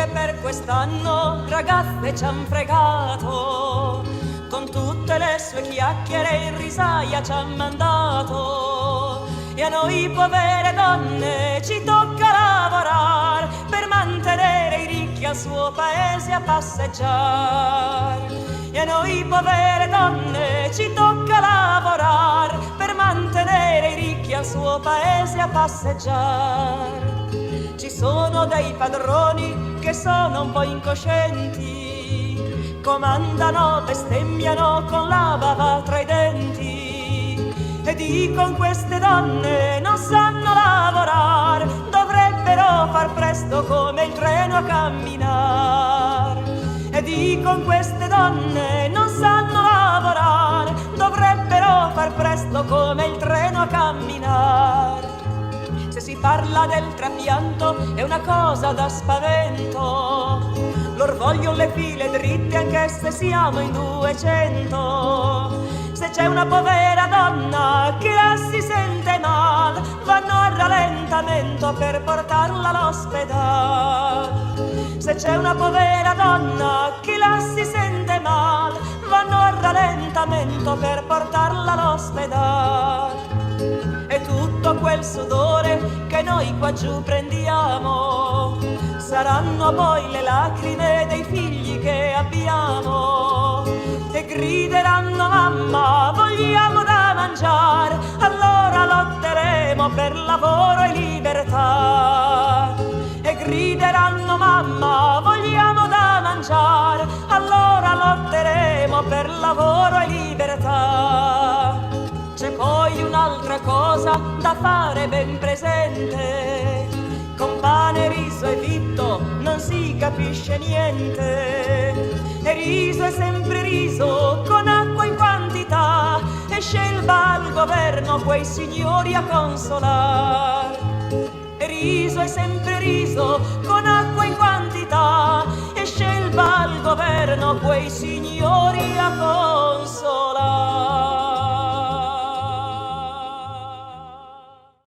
che per quest'anno ragazze ci han fregato, con tutte le sue chiacchiere in risaia ci han mandato. E a noi povere donne ci tocca lavorare per mantenere i ricchi al suo paese a passeggiare. E a noi povere donne ci tocca lavorare per mantenere i ricchi al suo paese a passeggiare. Ci sono dei padroni che sono un po' incoscienti, comandano, bestemmiano con la bava tra i denti e dicono queste donne non sanno lavorare, dovrebbero far presto come il treno a camminare. E dicono queste donne non sanno lavorare, dovrebbero far presto come il treno a camminare. Se si parla del trapianto è una cosa da spavento, lor vogliono le file dritte anche se siamo in 200. Se c'è una povera donna che la si sente male, vanno a rallentamento per portarla all'ospedale. Se c'è una povera donna che la si sente male, vanno a rallentamento per portarla all'ospedale. E tutto quel sudore che noi qua giù prendiamo saranno poi le lacrime dei figli che abbiamo. E grideranno mamma, vogliamo da mangiare, allora lotteremo per lavoro e libertà. E grideranno mamma, vogliamo da mangiare, allora lotteremo per lavoro e libertà. C'è poi un'altra cosa da fare ben presente, con pane, riso e vitto non si capisce niente. E riso è sempre riso, con acqua in quantità, e scelba al governo quei signori a consolare. E riso è sempre riso, con acqua in quantità, e scelba al governo quei signori a consolare.